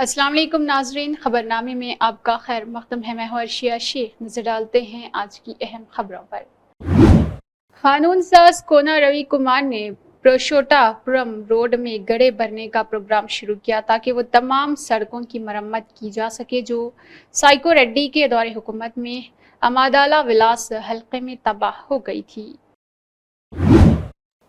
अस्सलाम वालेकुम नाजरीन, खबरनामे में आपका खैर मक़दम है। मैं हूं अर्शिया शेख। नजर डालते हैं आज की अहम खबरों पर। कानून साज कोना रवि कुमार ने पुरुषोत्तमपुरम रोड में गड्ढे भरने का प्रोग्राम शुरू किया ताकि वो तमाम सड़कों की मरम्मत की जा सके जो साइको रेड्डी के दौरे हुकूमत में अमादाला विलास हल्के में तबाह हो गई थी।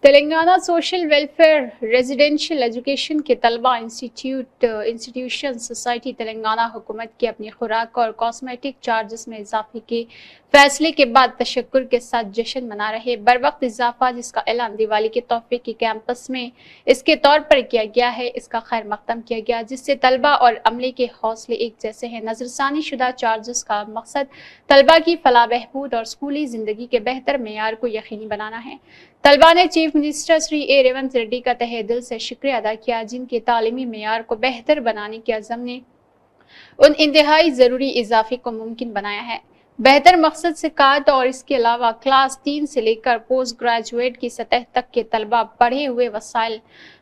Telangana social welfare residential education के तलबा इंस्टीट्यूशन सोसाइटी तेलंगाना हुकूमत के अपनी खुराक और कॉस्मेटिक चार्जेस में इजाफे के फैसले के बाद तशक्कुर के साथ जश्न मना रहे। बर वक्त इजाफा जिसका ऐलान दिवाली के तोहफे के कैंपस में इसके तौर पर किया गया है, इसका खैर मकदम किया गया, जिससे तलबा और अमले के हौसले एक जैसे हैं। नजरसानी शुदा चार्जेस का मकसद तलबा की फलाह बहबूद और स्कूली जिंदगी के बेहतर मेयार को यकीनी बनाना है। तलबा ने चीफ मिनिस्टर श्री ए रेवंत रेड्डी का तहे दिल से शुक्रिया अदा किया, जिनके तालीमी मेयार को बेहतर बनाने के अज़म ने उन इंतहाई ज़रूरी इजाफे को मुमकिन बनाया है। बेहतर मकसद से काट और इसके अलावा क्लास 3 से लेकर पोस्ट ग्रेजुएट की सतह तक के तलबा बढ़े हुए वसाइल,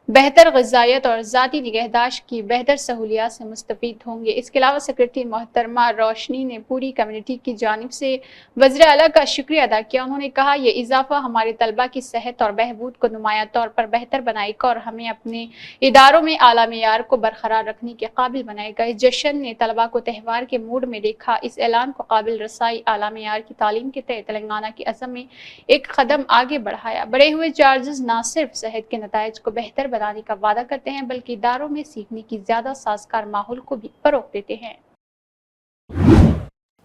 बेहतर ग़िज़ायत और ज़ाती निगहदाश्त की बेहतर सहूलियात से मुस्तफ़ीद होंगे। इसके अलावा सेक्रेटरी मोहतरमा रोशनी ने पूरी कम्युनिटी की जानिब से वज़ीर आला का शुक्रिया अदा किया। उन्होंने कहा, यह इजाफा हमारे तलबा की सेहत और बहबूद को नुमाया तौर पर बेहतर बनाएगा और हमें अपने इदारों में आला मेयार को बरकरार रखने के काबिल बनाएगा। इस जश्न ने तलबा को त्यौहार के मूड में देखा। इस ऐलान को काबिल रसाई आला मेयार की तालीम के तहत तेलंगाना के अज़म में एक कदम आगे बढ़ाया। बढ़े हुए चार्जेस न सिर्फ सेहत के नताइज को बेहतर बनाने का वादा करते हैं बल्कि इदारों में सीखने की ज्यादा साजगार माहौल को भी फरोग देते हैं।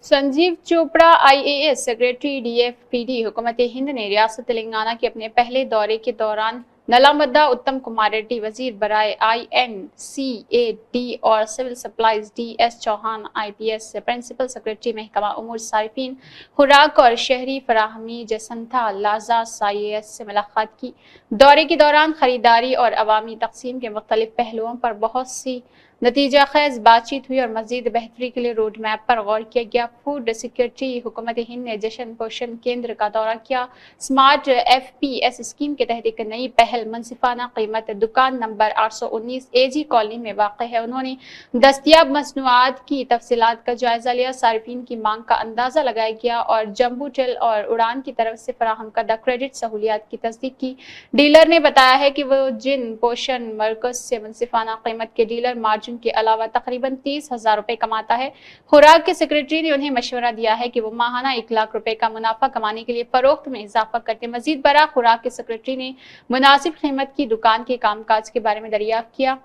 Sanjeev Chopra IAS secretary DFPD हुकूमत हिंद ने रियासत तेलंगाना के अपने पहले दौरे के दौरान नलामद्दा उत्तम कुमार रेड्डी, वजीर बराए INCAD और civil supplies DS Chauhan IPS, principal secretary महकमा उमूर सारिफीन खुराक और शहरी फराहमी जसंथा लाजास IAS से मुलाकात की। दौरे के दौरान खरीदारी और अवामी तकसीम के मुख्तलिफ पहलुओं पर बहुत सी नतीजा खैज बातचीत हुई और मजीद बेहतरी के लिए रोड मैप पर गौर किया गया। फूड सिक्योरिटी हुकूमत हिंद ने जश्न पोषण केंद्र का दौरा किया। स्मार्ट FPS स्कीम के तहत एक नई पहल मुनसिफाना कीमत दुकान नंबर 819 AG कॉलोनी में वाक़ है। उन्होंने दस्तियाब मसनूआत की तफसीलात का जायजा लिया, सारिफीन की मांग का अंदाजा लगाया गया और जम्बू टेल और उड़ान की तरफ से फराहम करदा क्रेडिट सहूलियात की तस्दीक की। डीलर ने बताया है कि वो जिन पोषण मरकज से मुनसिफाना कीमत के डीलर मार्जिन के अलावा तकरीबन 30,000 रुपए कमाता है। खुराक के सेक्रेटरी ने उन्हें मशवरा दिया है कि वो माहाना 1 लाख रुपए का मुनाफा कमाने के लिए फरोख्त में इजाफा करते। मजीद बरा खुराक के सेक्रेटरी ने मुनासिब कीमत की दुकान के कामकाज के बारे में दरियाफ्त किया,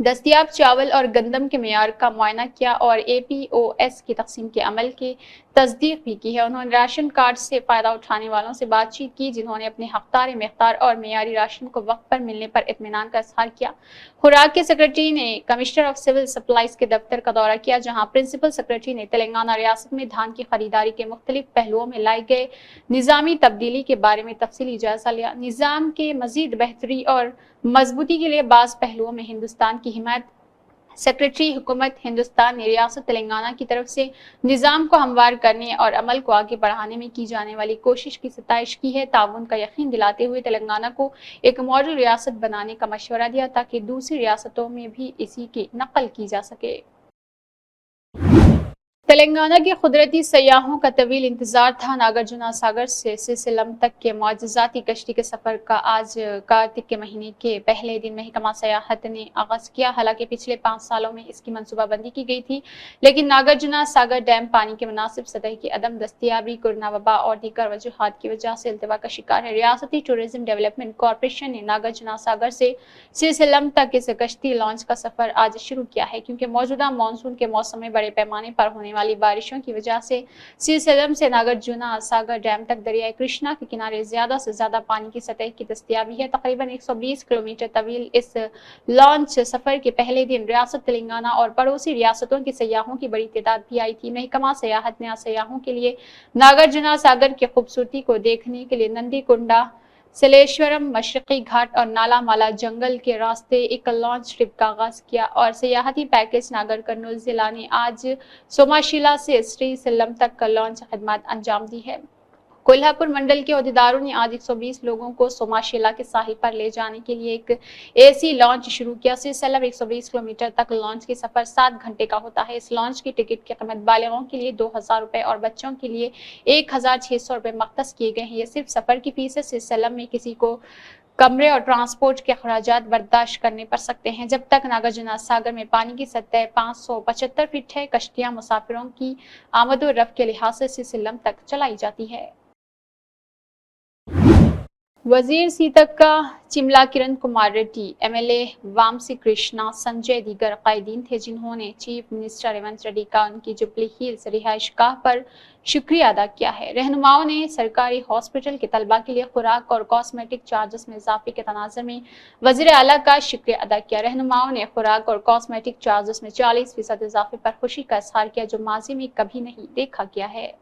दस्तियाब चावल और गंदम के मेयार का मुआयना किया और APOS की तकसीम के अमल की तस्दीक भी की है। उन्होंने राशन कार्ड से फ़ायदा उठाने वालों से बातचीत की जिन्होंने अपने हक़दार मक़दार और मेयारी राशन को वक्त पर मिलने पर इत्मीनान का इज़हार किया। खुराक के सेक्रेटरी ने कमिश्नर ऑफ सिविल सप्लाईज के दफ्तर का दौरा किया, जहाँ प्रिंसिपल सेक्रेटरी ने तेलंगाना रियासत में धान की खरीदारी के मुख्तलिफ पहलुओं में लाए गए निज़ामी तब्दीली के बारे में तफसीली जायजा लिया। निज़ाम के मजीद बेहतरी और मजबूती के लिए बाज़ पहलुओं में हिंदुस्तान की हिमायत सेक्रेटरी हुकूमत हिंदुस्तान ने रियासत तेलंगाना की तरफ से निज़ाम को हमवार करने और अमल को आगे बढ़ाने में की जाने वाली कोशिश की सताइश की है। ताउन का यकीन दिलाते हुए तेलंगाना को एक मॉडल रियासत बनाने का मशवरा दिया ताकि दूसरी रियासतों में भी इसी की नकल की जा सके। तेलंगाना के कुदरती सयाहों का तवील इंतजार था। नागार्जुना सागर से सिलसिलम तक के मुआजिजाती कश्ती के सफर का आज कार्तिक के महीने के पहले दिन महकमा सयाहत ने आगाज किया। हालांकि पिछले 5 सालों में इसकी मनसूबाबंदी की गई थी, लेकिन नागार्जुना सागर डैम पानी के मुनासिब सतह की अदम दस्तियाबी, कोरोना वबा और दीगर वजूहात की वजह से इल्तवा का शिकार है। रियासती टूरिज्म डेवलपमेंट कॉरपोरेशन ने नागार्जुना सागर से सिलसिलम तक इस कश्ती लॉन्च का सफर आज शुरू किया है, क्योंकि मौजूदा मानसून के मौसम में बड़े पैमाने पर होने वाली बारिशों की वजह से सिलसिलम से नागार्जुना सागर डैम तक दरियाई कृष्णा के किनारे ज्यादा से ज्यादा पानी की सतह की दस्तियाबी है। तकरीबन 120 किलोमीटर तवील इस लॉन्च सफर के पहले दिन रियासत तेलंगाना और पड़ोसी रियासतों के सयाहों की बड़ी तादाद भी आई थी। महकमा सयाहत ने सयाहों के लिए नागार्जुना सागर की खूबसूरती को देखने के लिए नंदी कुंडा, सलेश्वरम, मशरकी घाट और नाला माला जंगल के रास्ते एक लॉन्च ट्रिप का आगाज किया और सियाहती पैकेज नागर कर्नूल जिला ने आज सोमाशिला से श्री सिलम तक का लॉन्च खदमात अंजाम दी है। कोल्हापुर मंडल के अहदेदारों ने आज 120 लोगों को सोमाशिला के साहिल पर ले जाने के लिए एक एसी लॉन्च शुरू किया। सिलसिला 120 किलोमीटर तक लॉन्च की सफर 7 घंटे का होता है। इस लॉन्च की टिकट की कीमत बालिगों के लिए 2000 रुपए और बच्चों के लिए 1600 रुपए मख्तस किए गए हैं। ये सिर्फ सफर की फीस है। सिलसिला में किसी को कमरे और ट्रांसपोर्ट के अखराजात बर्दाश्त करने पड़ सकते हैं। जब तक नागार्जुन सागर में पानी की सतह 575 फीट है, कश्तियां मुसाफिरों की आमद और रफ्त के लिहाज से सिलसिलम तक चलाई जाती है। वजीर सीतक्का चिमला किरण कुमार रेड्डी, एमएलए वामसी कृष्णा, संजय दीगर कायदीन थे जिन्होंने चीफ मिनिस्टर रेवंत रेड्डी का उनकी जुबली हिल्स रिहाइश गाह पर शुक्रिया अदा किया है। रहनुमाओं ने सरकारी हॉस्पिटल के तलबा के लिए खुराक और कॉस्मेटिक चार्जेस में इजाफे के तनाज़ुर में वजीर आला का शुक्रिया अदा किया। रहनुमाओं ने खुराक और कॉस्मेटिक चार्जेस में 40% इजाफे पर खुशी का इजहार किया, जो माजी में कभी नहीं देखा गया है।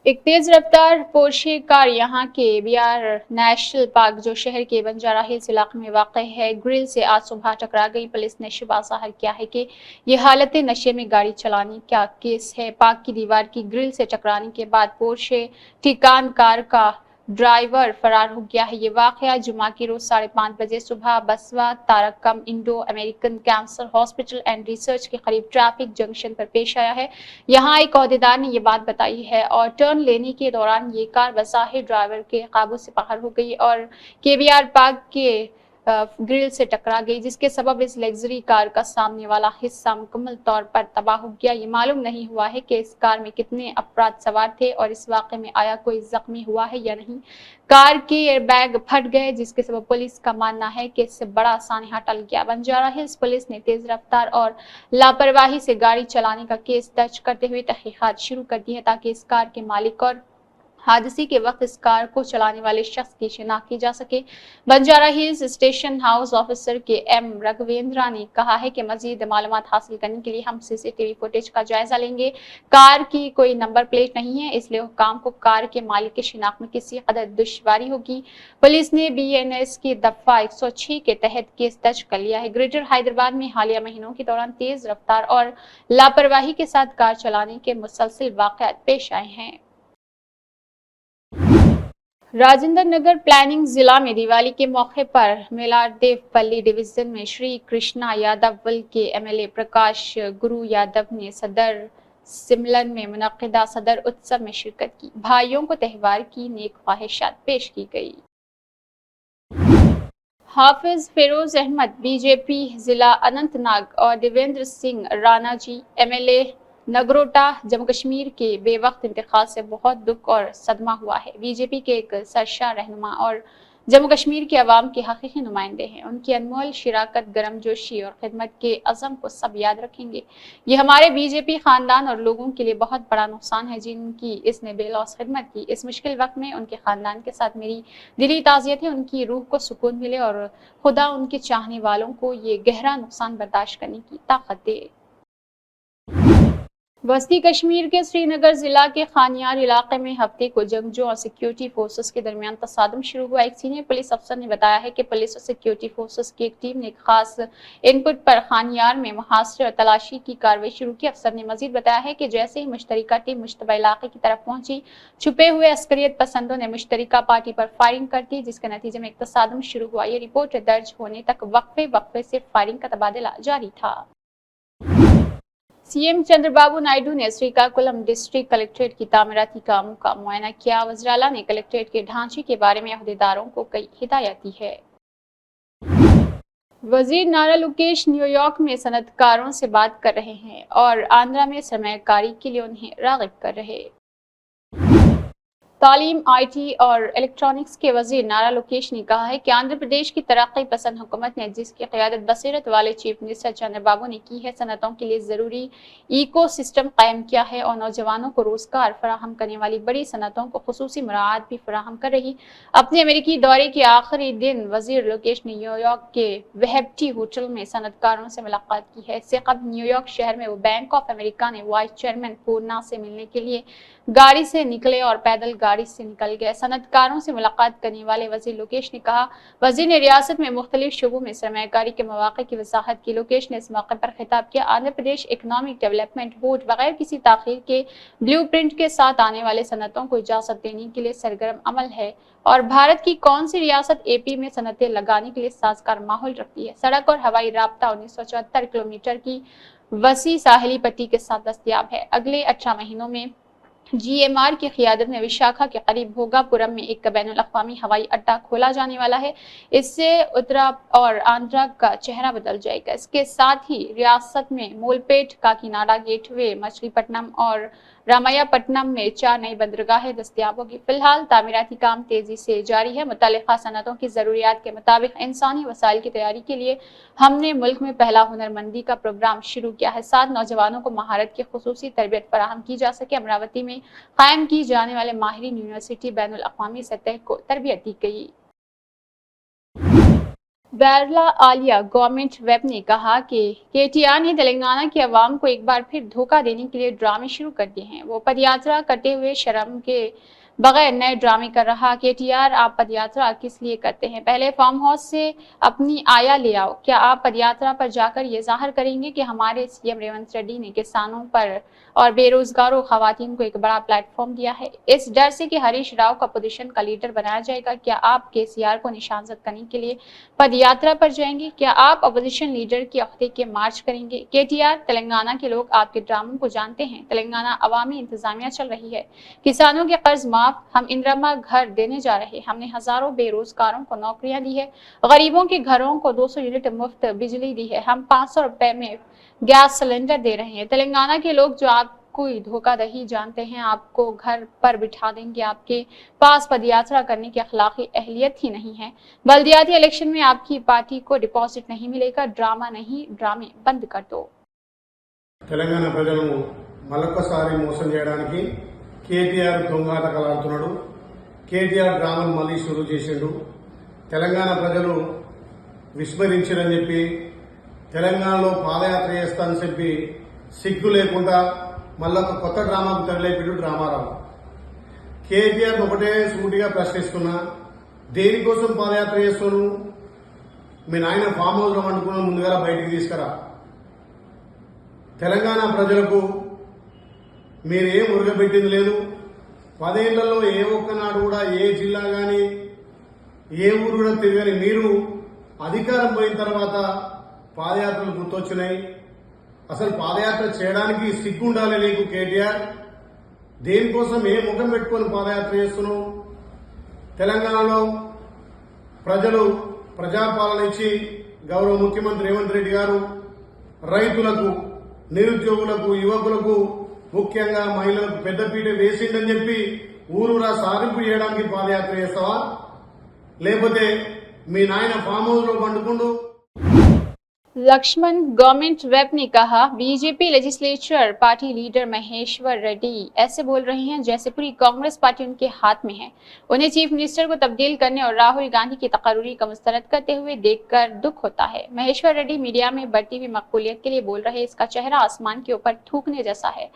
एक तेज रफ्तार पोर्शे कार यहां के बियार नेशनल पार्क, जो शहर के बंजारा हिल्स इलाके में वाक़ है, ग्रिल से आज सुबह टकरा गई। पुलिस ने शुबा ज़ाहिर किया है कि यह हालत नशे में गाड़ी चलाने का केस है। पार्क की दीवार की ग्रिल से टकराने के बाद पोर्शे ठिकान कार का ड्राइवर फरार हो गया है। ये वाकया जुमा की रोज 5:30 बजे सुबह Basavatarakam Indo American cancer hospital and research के करीब ट्रैफिक जंक्शन पर पेश आया है। यहाँ एक अहदेदार ने ये बात बताई है और टर्न लेने के दौरान ये कार बज़ाहिर ड्राइवर के काबू से बाहर हो गई और केवीआर पार्क के ग्रिल से टकरा गई, जिसके सबब इस लग्जरी कार का सामने वाला हिस्सा मुकम्मल तौर पर तबाह हो गया। ये मालूम नहीं हुआ है कि इस कार में कितने अफराद सवार थे और इस वाक़े में आया कोई जख्मी हुआ है या नहीं। कार के एयरबैग फट गए, जिसके सबब पुलिस का मानना है कि इससे बड़ा सानहा टल गया। बंजारा हिल्स पुलिस ने तेज रफ्तार और लापरवाही से गाड़ी चलाने का केस दर्ज करते हुए तहकीकात शुरू कर दी है, ताकि इस कार के मालिक और हादसे के वक्त इस कार को चलाने वाले शख्स की शिनाख्त की जा सके। Banjara hills station house officer के एम रघवेंद्रा ने कहा है कि मजीद मालूमात हासिल करने के लिए हम सीसीटीवी फुटेज का जायजा लेंगे। कार की कोई नंबर प्लेट नहीं है, इसलिए हुक्काम को कार के मालिक की शिनाख्त में किसी कदर दुश्वारी होगी। पुलिस ने BNS की दफा 106 के तहत केस दर्ज कर लिया है। ग्रेटर हैदराबाद में हालिया महीनों के दौरान तेज रफ्तार और लापरवाही के साथ कार चलाने के मुसलसिल वाक़यात पेश आए हैं। राजेंद्र नगर प्लानिंग जिला में दिवाली के मौके पर मेलारदेवपल्ली डिवीजन में श्री कृष्णा यादव वल के एमएलए प्रकाश गुरु यादव ने सदर सिमलन में मुनक्किदा सदर उत्सव में शिरकत की। भाइयों को त्यौहार की नेक ख्वाहिशात पेश की गई। हाफिज फिरोज अहमद बीजेपी जिला अनंतनाग और देवेंद्र सिंह राणा जी एमएलए नगरोटा जम्मू कश्मीर के बेवक्त इंतकाल से बहुत दुख और सदमा हुआ है। बीजेपी के एक सरशाह रहनुमा और जम्मू कश्मीर के अवाम के हकीकी नुमाइंदे हैं। उनकी अनमोल शिराकत, गर्मजोशी और खिदमत के अज़म को सब याद रखेंगे। ये हमारे बीजेपी खानदान और लोगों के लिए बहुत बड़ा नुकसान है, जिनकी इसने बेलौस खिदमत की। इस मुश्किल वक्त में उनके खानदान के साथ मेरी दिली ताज़ियत है। उनकी रूह को सुकून मिले और खुदा उनके चाहने वालों को ये गहरा नुकसान बर्दाश्त करने की ताकत दे। वस्ती कश्मीर के श्रीनगर जिला के खानियार इलाके में हफ्ते को जंगजू और सिक्योरिटी फोर्सेस के दरमियान तसादम शुरू हुआ। एक सीनियर पुलिस अफसर ने बताया है कि पुलिस और सिक्योरिटी फोर्सेस की एक टीम ने एक खास इनपुट पर खानियार में मुहासरे और तलाशी की कार्रवाई शुरू की। अफसर ने मजीद बताया है कि जैसे ही मुश्तरिका टीम मुश्तबा इलाके की तरफ पहुंची, छुपे हुए अस्करियत पसंदों ने मुश्तरिका पार्टी पर फायरिंग कर दी, जिसके नतीजे में एक तसादम शुरू हुआ। ये रिपोर्ट दर्ज होने तक वक्फे से फायरिंग का तबादला जारी था। सीएम चंद्रबाबू नायडू ने श्रीकाकुलम डिस्ट्रिक्ट कलेक्ट्रेट की तामीराती कामों का मुआयना किया। वज़ीर आला ने कलेक्ट्रेट के ढांचे के बारे में अहदेदारों को कई हिदायत दी है। वजीर नारा लोकेश न्यूयॉर्क में सनतकारों से बात कर रहे हैं और आंध्रा में सरमायाकारी के लिए उन्हें राग़िब कर रहे। तालीम, IT और इलेक्ट्रॉनिक्स के वजीर नारा लोकेश ने कहा है कि आंध्र प्रदेश की तरक्की पसंद हुकूमत ने, जिसकी क़यादत बसीरत वाले चीफ मिनिस्टर चंद्रबाबू ने की है, सनतों के लिए ज़रूरी इको सिस्टम कायम किया है और नौजवानों को रोज़गार फराहम करने वाली बड़ी सनतों को खुसूसी मुराद भी फराहम कर रही। अपने अमेरिकी दौरे के आखिरी दिन वजीर लोकेश ने न्यूयॉर्क के वेहबटी होटल में सनतकारों से मुलाकात की है। इससे कबल न्यूयॉर्क शहर में वो बैंक ऑफ अमेरिका ने वाइस चेयरमैन पूर्णा से मिलने के लिए गाड़ी से निकले और पैदल गाड़ी से निकल गए। सनतकारों से मुलाकात करने वाले वजीर लोकेश ने कहा, वजीर ने रियासत में मुख्तलिफ शोबों में सरमायाकारी के मौके की वजाहत की। लोकेश ने इस मौके पर खिताब किया। Andhra Pradesh economic development board बगैर किसी ताखीर के ब्लू प्रिंट के साथ आने वाले सनतों को इजाजत देने के लिए सरगर्म अमल है और भारत की कौन सी रियासत एपी में सनतें लगाने के लिए साजगार माहौल रखती है। सड़क और हवाई राब्ता 1974 किलोमीटर की वसी साहिली पट्टी के साथ दस्तयाब है। अगले 18 महीनों में GMR की क़ियादत में विशाखा के करीब भोगापुरम में एक बैनुल-अक़वामी हवाई अड्डा खोला जाने वाला है। इससे उत्तरा और आंध्रा का चेहरा बदल जाएगा। इसके साथ ही रियासत में मोलपेट, काकीनाडा गेटवे, मछलीपट्टनम और रामायापट्टनम में 4 नई बंदरगाहें दस्तयाब होगी। फिलहाल तामीराती काम तेजी से जारी है। मुतल्लिका सनतों की जरूरियात के मुताबिक इंसानी वसाइल की तैयारी के लिए हमने मुल्क में पहला हुनरमंदी का प्रोग्राम शुरू किया है। 7 नौजवानों को महारत की खुसूसी तरबियत फराहम की जा सके। अमरावती में कायम की जाने वाले माहिरीन यूनिवर्सिटी बैनुल-अक़वामी सतह को तरबियत दी गई। बैरला आलिया गवर्नमेंट वेब ने कहा कि KTR ने तेलंगाना की आवाम को एक बार फिर धोखा देने के लिए ड्रामे शुरू कर दिए हैं। वो पदयात्रा करते हुए शर्म के बगैर नए ड्रामे कर रहा। KTR, आप पदयात्रा किस लिए करते हैं? पहले फार्म हाउस से अपनी आया ले आओ। क्या आप पदयात्रा पर जाकर ये जाहिर करेंगे कि हमारे CM रेवंत रेड्डी ने किसानों पर और बेरोजगारों खवातीन को एक बड़ा प्लेटफॉर्म दिया है, इस डर से कि हरीश राव को अपोजिशन का लीडर बनाया जाएगा? क्या आप KCR को निशानजद करने के लिए पदयात्रा पर जाएंगे? क्या आप अपोजिशन लीडर की अख्ते के मार्च करेंगे? KTR, तेलंगाना के लोग आपके ड्रामों को जानते हैं। तेलंगाना अवामी इंतजामिया चल रही है, किसानों के कर्ज माफ, हम इंदिरा घर देने जा रहे, हमने हजारों बेरोजगारों को नौकरियां दी है, गरीबों के घरों को 200 यूनिट मुफ्त बिजली दी है, हम 500 रुपए में गैस सिलेंडर दे रहे हैं। तेलंगाना के लोग जो आप कोई धोखाधड़ी जानते हैं, आपको घर पर बिठा देंगे। आपके पास पदयात्रा करने की अखलाकी अहलियत ही नहीं है। बल्दियाती इलेक्शन में आपकी पार्टी को डिपॉजिट नहीं मिलेगा। ड्रामा नहीं, ड्रामे बंद कर दो। తెలంగాణ ప్రజలను మరొకసారి మోసం చేయడానికి కేటీఆర్ దొంగాటకలాడుతున్నాడు. కేటీఆర్ డ్రామాను మళ్లీ షురూ చేసిండు. తెలంగాణ ప్రజలు విస్మరించారని చెప్పి తెలంగాణలో పాదయాత్ర చేస్తానని చెప్పి సిగ్గు లేకుండా మళ్ళొక కొత్త డ్రామాకు తరలేపిడు డ్రామారావు. కేటీఆర్ ఒకటే సూటిగా ప్రశ్నిస్తున్నా, దేనికోసం పాదయాత్ర చేస్తున్నాను? మీ నాయన ఫామ్ హౌస్ లో వండుకున్న ముందుగా బయటికి తీసుకురా. తెలంగాణ ప్రజలకు మీరేం ఉరగబెట్టింది లేదు. 10 ఏళ్లలో ఏ ఒక్కనాడు కూడా ఏ జిల్లా గాని ఏ ఊరు కూడా తిరగని మీరు అధికారం పోయిన తర్వాత పాదయాత్రలు గుర్తొచ్చినాయి. అసలు పాదయాత్ర చేయడానికి సిగ్గుండాలి నీకు కేటీఆర్. దేనికోసం ఏ ముఖం పెట్టుకొని పాదయాత్ర చేస్తున్నావు? తెలంగాణలో ప్రజలు ప్రజాపాలన ఇచ్చి గౌరవ ముఖ్యమంత్రి రేవంత్ రెడ్డి గారు రైతులకు, నిరుద్యోగులకు, యువకులకు, ముఖ్యంగా మహిళలకు పెద్దపీట వేసిందని చెప్పి ఊరూరా సాధింపు చేయడానికి పాదయాత్ర చేస్తావా? లేకపోతే మీ నాయన ఫామ్ హౌస్ లో పండుకుంటూ? लक्ष्मण गवर्नमेंट वेब ने कहा, BJP legislature party leader Maheshwar Reddy ऐसे बोल रहे हैं जैसे पूरी कांग्रेस पार्टी उनके हाथ में है। उन्हें चीफ मिनिस्टर को तब्दील करने और राहुल गांधी की तकर्री का मुस्तरद करते हुए देखकर दुख होता है। महेश्वर रेड्डी मीडिया में बढ़ती हुई मकबूलियत के लिए बोल रहे, इसका चेहरा आसमान के ऊपर थूकने जैसा है।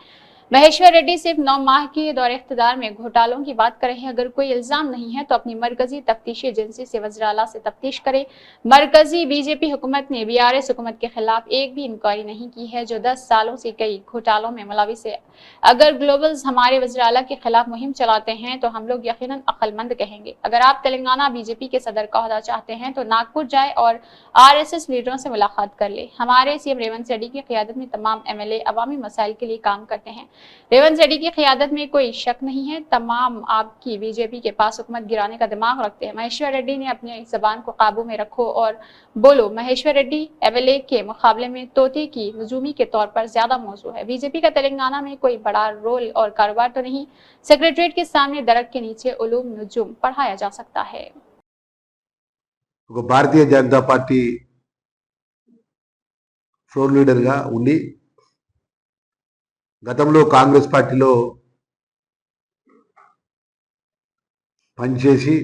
महेश्वर रेड्डी सिर्फ 9 माह के दौरे इख्तिदार में घोटालों की बात कर रहे हैं। अगर कोई इल्जाम नहीं है तो अपनी मरकजी तफ्तीशी एजेंसी से वज़ीर-ए-आला से तफ्तीश करे। मरकजी बीजेपी हुकूमत ने BRS हुकूमत के खिलाफ एक भी इंक्वायरी नहीं की है, जो 10 सालों से कई घोटालों में मुलविस है। अगर ग्लोबल्स हमारे वज़ीर-ए-आला के खिलाफ मुहिम चलाते हैं तो हम लोग यकीनन अक्लमंद कहेंगे। अगर आप तेलंगाना बीजेपी के सदर का ओहदा चाहते हैं तो नागपुर जाए और RSS लीडरों से मुलाकात कर ले। हमारे CM रेवंत रेड्डी की क़ियादत में तमाम MLA अवामी मसाइल के लिए काम करते हैं। रेवंत रेड्डी की क़ियादत में कोई शक नहीं है। तमाम आपकी बीजेपी के पास हुकूमत गिराने का दिमाग रखते हैं। महेश्वर रेड्डी ने अपनी जबान को काबू में रखो और बोलो। महेश्वर रेड्डी MLA के मुकाबले में तोते की नजूमी के तौर पर ज्यादा मौजू है। बीजेपी का तेलंगाना में कोई बड़ा रोल और कारोबार तो नहीं। सेक्रेटरीट के सामने दरख्त के नीचे उलूम नजूम पढ़ाया जा सकता है। Bharatiya Janata party floor leader గా ఉండి గతంలో కాంగ్రెస్ పార్టీలో పనిచేసి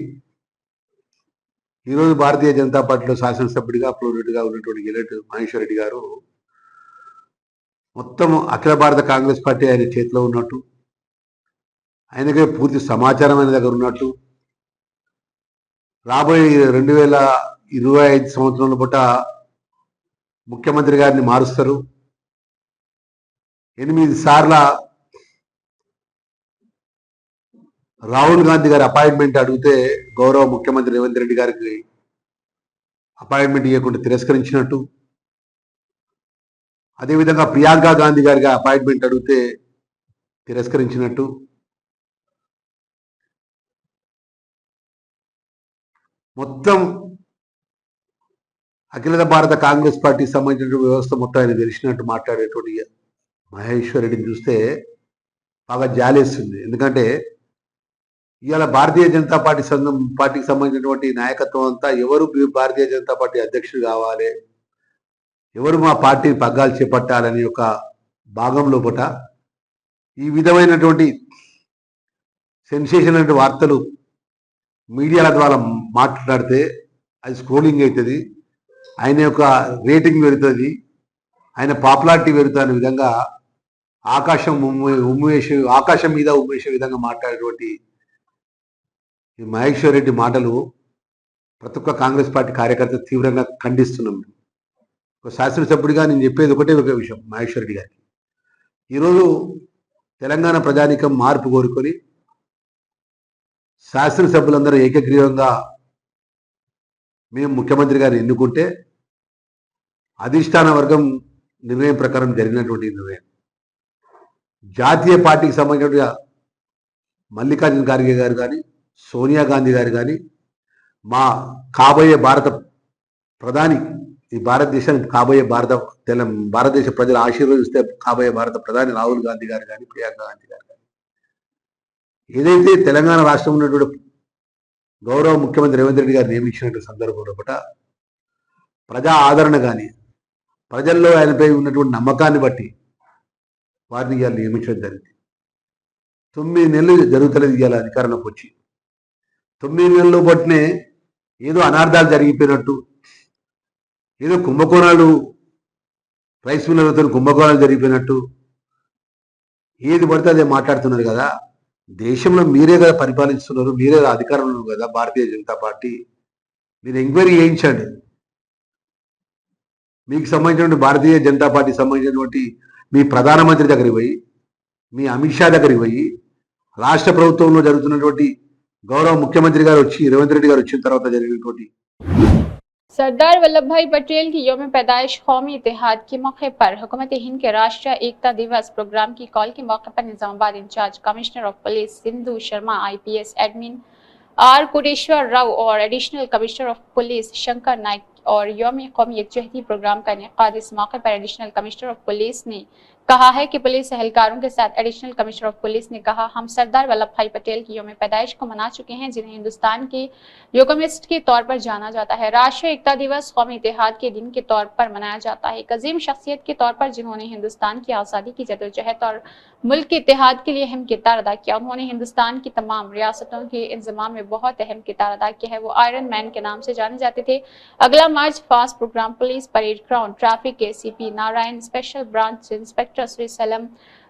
ఈరోజు భారతీయ జనతా పార్టీలో శాసనసభ్యుడిగా ఫ్లోర్ లీడర్గా ఉన్నటువంటి గిలెట్ మహేశ్వర్ రెడ్డి గారు మొత్తం అఖిల భారత కాంగ్రెస్ పార్టీ ఆయన చేతిలో ఉన్నట్టు, ఆయనకే పూర్తి సమాచారం ఆయన దగ్గర ఉన్నట్టు రాబోయే 2025 సంవత్సరంలో పూట ముఖ్యమంత్రి గారిని మారుస్తారు. 8 సార్ల రాహుల్ గాంధీ గారి అపాయింట్మెంట్ అడిగితే గౌరవ ముఖ్యమంత్రి రేవంత్ రెడ్డి గారికి అపాయింట్మెంట్ ఇవ్వకుండా తిరస్కరించినట్టు, అదేవిధంగా ప్రియాంక గాంధీ గారికి అపాయింట్మెంట్ అడిగితే తిరస్కరించినట్టు, మొత్తం అఖిల భారత కాంగ్రెస్ పార్టీకి సంబంధించిన వ్యవస్థ మొత్తం ఆయన తెలిసినట్టు మాట్లాడేటువంటి మహేశ్వర్ రెడ్డిని చూస్తే బాగా జాలేస్తుంది. ఎందుకంటే ఇవాళ భారతీయ జనతా పార్టీకి సంబంధించినటువంటి నాయకత్వం అంతా ఎవరు భారతీయ జనతా పార్టీ అధ్యక్షుడు కావాలి, ఎవరు మా పార్టీ పగ్గాలు చేపట్టాలని ఒక భాగం లోపట ఈ విధమైనటువంటి సెన్సేషన్ అంటే వార్తలు మీడియాల ద్వారా మాట్లాడితే అది స్క్రోలింగ్ అవుతుంది, ఆయన యొక్క రేటింగ్ పెరుగుతుంది, ఆయన పాపులారిటీ పెరుగుతుంది అనే విధంగా ఆకాశం మీద ఉమ్మేసే విధంగా మాట్లాడేటువంటి ఈ మహేశ్వర్ రెడ్డి మాటలు ప్రతి ఒక్క కాంగ్రెస్ పార్టీ కార్యకర్త తీవ్రంగా ఖండిస్తున్నాం. ఒక శాసనసభ్యుడిగా నేను చెప్పేది ఒకటే ఒక విషయం మహేశ్వర్ రెడ్డి గారికి, ఈరోజు తెలంగాణ ప్రజానీకం మార్పు కోరుకొని శాసనసభ్యులందరూ ఏకగ్రీవంగా మేము ముఖ్యమంత్రి గారిని ఎన్నుకుంటే అధిష్టాన వర్గం నిర్ణయం ప్రకారం జరిగినటువంటి నిర్ణయం. జాతీయ పార్టీకి సంబంధించిన మల్లికార్జున ఖార్గే గారు కానీ, సోనియా గాంధీ గారు కానీ, మా కాబోయే భారత ప్రధాని, ఈ భారతదేశానికి కాబోయే భారతదేశ ప్రజలు ఆశీర్వదిస్తే కాబోయే భారత ప్రధాని రాహుల్ గాంధీ గారు కానీ, ప్రియాంక గాంధీ గారు కానీ, ఏదైతే తెలంగాణ రాష్ట్రం ఉన్నటువంటి గౌరవ ముఖ్యమంత్రి రేవంత్ రెడ్డి గారు నియమించినటువంటి సందర్భంలో కూడా ప్రజా ఆదరణ కానీ, ప్రజల్లో ఆయనపై ఉన్నటువంటి నమ్మకాన్ని బట్టి వారిని ఇవాళ నియమించడం జరిగింది. 9 నెలలు జరుగుతలేదు ఇవాళ అధికారంలోకి వచ్చి. 9 నెలల్లో బట్టినే ఏదో అనార్థాలు జరిగిపోయినట్టు, ఏదో కుంభకోణాలు, రైస్ మిల్లర్లతో కుంభకోణాలు జరిగిపోయినట్టు ఏది పడితే అదే మాట్లాడుతున్నారు కదా. దేశంలో మీరే కదా పరిపాలిస్తున్నారు, మీరే అధికారంలో కదా భారతీయ జనతా పార్టీ. మీరు ఎంక్వైరీ చేయించండి. మీకు సంబంధించినటువంటి భారతీయ జనతా పార్టీ సంబంధించినటువంటి మీ ప్రధానమంత్రి దగ్గరికి పోయి, మీ అమిత్ షా దగ్గరికి పోయి, రాష్ట్ర ప్రభుత్వంలో జరుగుతున్నటువంటి గౌరవ ముఖ్యమంత్రి గారు వచ్చి రేవంత్ రెడ్డి గారు వచ్చిన తర్వాత జరిగినటువంటి सरदार वल्लभ भाई पटेल की यौम पैदाइश कौमी इत्तेहाद के मौके पर हुकूमत हिंद के राष्ट्रीय एकता दिवस प्रोग्राम की कॉल के मौके पर Nizamabad incharge commissioner of police Sindhu Sharma, IPS admin R Koteshwar Rao और additional commissioner of police Shankar Naik और यौम कौमी यकजहती प्रोग्राम का इनेकाद। इस मौके पर एडिशनल कमिश्नर ऑफ पुलिस ने कहा है कि पुलिस एहलकारों के साथ एडिशनल कमिश्नर ऑफ पुलिस ने कहा, हम सरदार वल्लभ भाई पटेल की यौम पैदाइश को मना चुके हैं, जिन्हें हिंदुस्तान के यूकोमिस्ट के तौर पर जाना जाता है। राष्ट्रीय एकता दिवस कौमी इत्तेहाद के दिन के तौर पर मनाया जाता है। एक अजीम शख्सियत के तौर पर जिन्होंने हिंदुस्तान की आज़ादी की जदोजहद और मुल्क के इत्तेहाद के लिए अहम किरदार अदा किया। उन्होंने हिंदुस्तान की तमाम रियासतों के इंजमाम में बहुत अहम किरदार अदा किया है। वो आयरन मैन के नाम से जाने जाते थे। अगला march past programme police parade ground, traffic ACP Narayan, special branch inspector Shri Salam,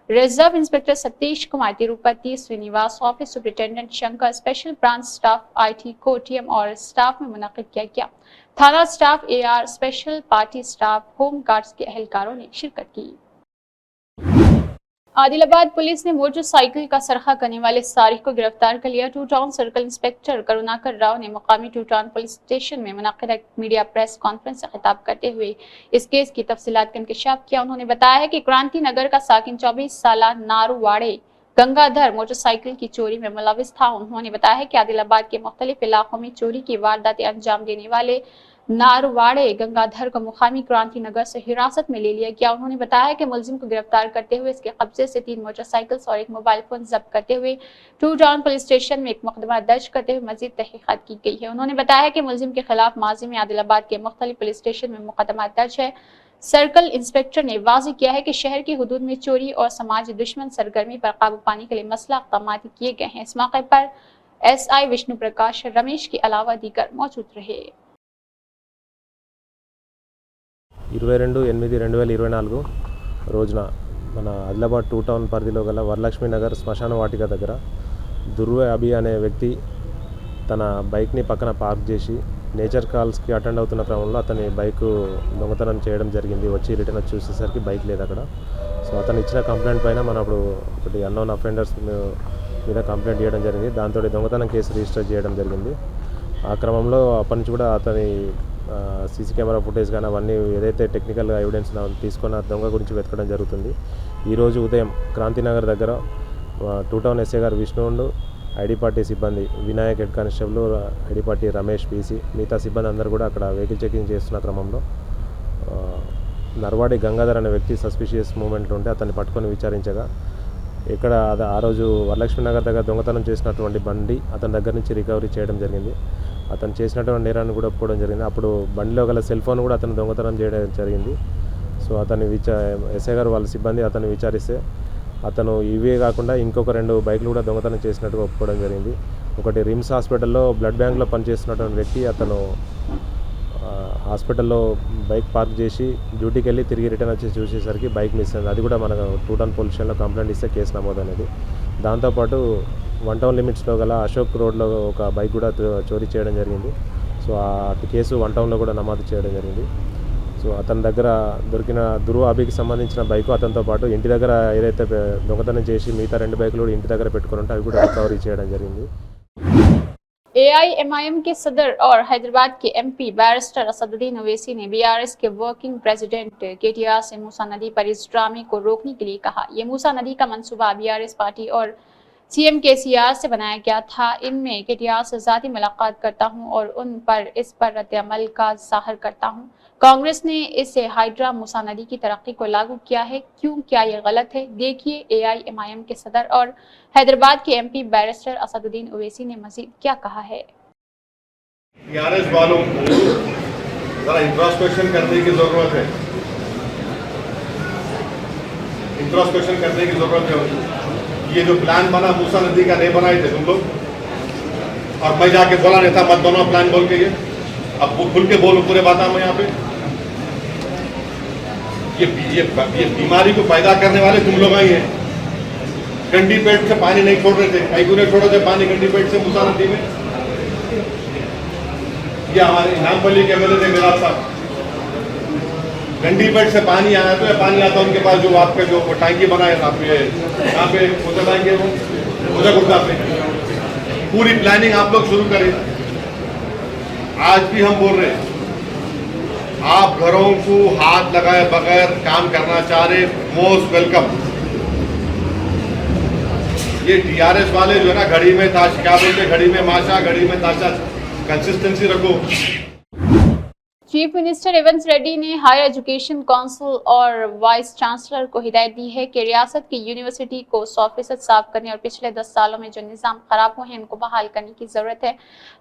reserve inspector Satish Kumar, Tirupati Srinivas, office superintendent Shankar, special branch staff IT को TM और स्टाफ में मुनक्किद किया गया। थाना staff AR, special party staff, home guards के एहलकारों ने शिरकत की। आदिलाबाद पुलिस ने मोटरसाइकिल का सरखा करने वाले सारिक को गिरफ्तार कर लिया। Two town circle inspector Karunakar Rao ने मुकामी टू टाउन पुलिस स्टेशन में मुनक्किदा मीडिया प्रेस कॉन्फ्रेंस से खिताब करते हुए इस केस की तफसीलात का इंकशाफ किया। उन्होंने बताया है कि क्रांति नगर का साकिन 24 साल नारूवाड़े गंगाधर मोटरसाइकिल की चोरी में मुलविस था। उन्होंने बताया है कि आदिलाबाद के मुख्तलिफ इलाकों में चोरी की वारदातें अंजाम देने वाले नारवाड़े गंगाधर को मुकामी क्रांति नगर से हिरासत में ले लिया गया। उन्होंने बताया कि मुलजिम को गिरफ्तार करते हुए इसके कब्जे से 3 मोटरसाइकिल्स और 1 मोबाइल फोन जब्त करते हुए टू टाउन पुलिस स्टेशन में एक मुकदमा दर्ज करते हुए मजीद तहकीकात की गई है। उन्होंने बताया कि मुलजिम के खिलाफ माजी में आदिलाबाद के मुख्तलिफ पुलिस स्टेशन में मुकदमा दर्ज है। सर्कल इंस्पेक्टर ने वाज़ेह किया है कि शहर की हुदूद में चोरी और समाज दुश्मन सरगर्मी पर काबू पाने के लिए मसला इक़दामात किए गए हैं। इस मौके पर SI विष्णु प्रकाश रमेश के अलावा दीगर मौजूद रहे। 22/8/2024 రోజున మన ఆదిలాబాద్ టూ టౌన్ పరిధిలో గల వరలక్ష్మి నగర్ శ్మశాన వాటిక దగ్గర దుర్వ అభి అనే వ్యక్తి తన బైక్ని పక్కన పార్క్ చేసి నేచర్ కాల్స్కి అటెండ్ అవుతున్న క్రమంలో అతని బైక్ దొంగతనం చేయడం జరిగింది. వచ్చి రిటర్న్ వచ్చి చూసేసరికి బైక్ లేదు అక్కడ. సో అతను ఇచ్చిన కంప్లైంట్ పైన మనం అప్పుడు ఒకటి అన్నోన్ అఫెండర్స్ మీద కంప్లైంట్ చేయడం జరిగింది. దాంతో దొంగతనం కేసు రిజిస్టర్ చేయడం జరిగింది. ఆ క్రమంలో అప్పటి నుంచి కూడా అతని సీసీ కెమెరా ఫుటేజ్ కానీ అవన్నీ ఏదైతే టెక్నికల్ ఎవిడెన్స్ తీసుకున్న దొంగ గురించి వెతకడం జరుగుతుంది. ఈరోజు ఉదయం క్రాంతినగర్ దగ్గర 2 టౌన్ ఎస్ఐ గారు విష్ణువుండు, ఐడి పార్టీ సిబ్బంది Vinayak head constable, ID party Ramesh PC, మిగతా సిబ్బంది అందరూ కూడా అక్కడ వెహికల్ చెకింగ్ చేస్తున్న క్రమంలో నర్వాడి గంగాధర్ అనే వ్యక్తి సస్పిషియస్ మూమెంట్లు ఉంటే అతన్ని పట్టుకొని విచారించగా ఇక్కడ ఆ రోజు వరలక్ష్మి నగర్ దగ్గర దొంగతనం చేసినటువంటి బండి అతని దగ్గర నుంచి రికవరీ చేయడం జరిగింది. అతను చేసినటువంటి నేరాన్ని కూడా ఒప్పుకోవడం జరిగింది. అప్పుడు బండిలో గల సెల్ ఫోన్ కూడా అతను దొంగతనం చేయడం జరిగింది. సో అతన్ని ఎస్ఐ గారు వాళ్ళ సిబ్బంది అతన్ని విచారిస్తే అతను ఇవే కాకుండా ఇంకొక 2 బైకులు కూడా దొంగతనం చేసినట్టుగా ఒప్పుకోవడం జరిగింది. ఒకటి రిమ్స్ హాస్పిటల్లో బ్లడ్ బ్యాంక్లో పనిచేస్తున్నటువంటి వ్యక్తి అతను హాస్పిటల్లో బైక్ పార్క్ చేసి డ్యూటీకి వెళ్ళి తిరిగి రిటర్న్ వచ్చి చూసేసరికి బైక్ మిస్ అయింది. అది కూడా మనకు 2 టౌన్ పోలీస్ స్టేషన్లో కంప్లైంట్ ఇస్తే కేసు నమోదు అనేది. దాంతోపాటు 1 టౌన్ లిమిట్స్లో గల అశోక్ రోడ్లో ఒక బైక్ కూడా చోరీ చేయడం జరిగింది. సో ఆ కేసు 1 టౌన్లో కూడా నమోదు చేయడం జరిగింది. సో అతని దగ్గర దొరికిన దుర్వ అభికి సంబంధించిన బైకు అతనితో పాటు ఇంటి దగ్గర ఏదైతే దొంగతనం చేసి మిగతా 2 బైకులు కూడా ఇంటి దగ్గర పెట్టుకుని ఉంటే అవి కూడా రికవరీ చేయడం జరిగింది. AIMIM के सदर और हैदराबाद के MP बैरिस्टर असदुद्दीन ओवैसी ने BRS के वर्किंग प्रेसिडेंट KTR से मूसा नदी पर इस ड्रामे को रोकने के लिए कहा। ये मूसा नदी का मंसूबा BRS पार्टी और CM KCR से बनाया गया था। इनमें KTR से ज़ाती मुलाकात करता हूं और उन पर इस पर रद्द-ए-अमल का ज़ाहिर करता हूं। कांग्रेस ने इसे हाइड्रा मूसा नदी की तरक्की को लागू किया है। क्यों, क्या ये गलत है? देखिए AIMIM के सदर और हैदराबाद के MP बैरिस्टर असदुद्दीन ओवैसी ने मजीद क्या कहा है। टीआरएस वालों को जरा इंट्रोस्पेक्शन करने की जरूरत है। इंट्रोस्पेक्शन करने की जरूरत है। ये जो प्लान बना मूसा नदी का नहीं बनाए थे तुम लोग, और मैं जाके बोला नहीं था मत बनाओ प्लान बोल के। ये अब खुल के बोलो पूरे बात में यहाँ पे। ये बीमारी को पैदा करने वाले तुम लोग ही हैं। गंडी पेट से पानी नहीं छोड़ रहे थे, कैगू ने छोड़े थे पानी गंडी पेट से मूसा नदी में। ये हमारे इनामपल्ली के एमएलए थे मेरा साहब, गंडी पेट से पानी आया तो पानी आता उनके पास जो आपके जो टैंकी बनाए आप ये यहाँ पे उधर लाएंगे वो उधर गुड्डा पे पूरी प्लानिंग आप लोग शुरू करें। आज भी हम बोल रहे हैं आप घरों को हाथ लगाए बगैर काम करना चाह रहे, मोस्ट वेलकम। ये टीआरएस वाले जो है ना घड़ी में ताश, क्या बोलते घड़ी में माशा घड़ी में ताशा, कंसिस्टेंसी रखो। चीफ मिनिस्टर रेवंत रेड्डी ने हायर एजुकेशन काउंसिल और वाइस चांसलर को हिदायत दी है कि रियासत की यूनिवर्सिटी को 100% साफ करने और पिछले 10 सालों में जो निज़ाम खराब हुए हैं उनको बहाल करने की जरूरत है।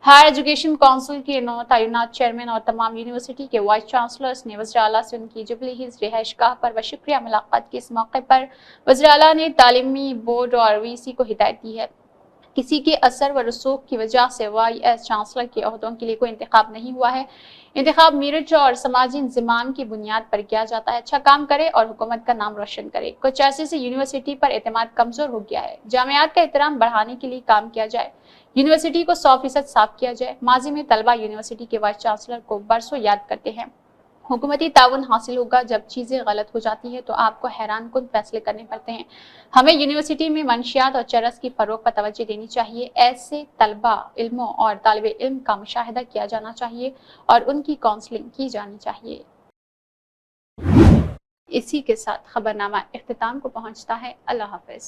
हायर एजुकेशन काउंसिल के 9 तैनात चेयरमैन और तमाम यूनिवर्सिटी के वाइस चांसलर्स ने वज़ीर आला से उनकी जुबली हिल्स रिहाइशगाह पर बशुक्रिया मुलाकात की। इस मौके पर वज़ीर आला ने तालीमी बोर्ड और VC को हिदायत दी है किसी के असर व रसूख की वजह से वाइस चांसलर के ओहदों के लिए कोई इंतखाब नहीं हुआ है। इंतखाब मेरिट और समाजी इंज़िमाम की बुनियाद पर किया जाता है। अच्छा काम करे और हुकूमत का नाम रोशन करे। कुछ अरसे से यूनिवर्सिटी पर एतमाद कमजोर हो गया है। जामियात का एहतराम बढ़ाने के लिए काम किया जाए, यूनिवर्सिटी को 100% साफ किया जाए। माजी में तलबा यूनिवर्सिटी के वाइस चांसलर को बरसों याद करते हैं। हुकूमती ताउन हासिल होगा जब चीज़ें गलत हो जाती है तो आपको हैरान कुन फैसले करने पड़ते हैं। हमें यूनिवर्सिटी में मंशियात और चरस की फरोग पर तवज्जो देनी चाहिए। ऐसे तलबा इल्मों और तालिबे इल्म का मुशाहिदा किया जाना चाहिए और उनकी काउंसलिंग की जानी चाहिए। इसी के साथ खबरनामा इख्तिताम को पहुंचता है। अल्लाह हाफिज।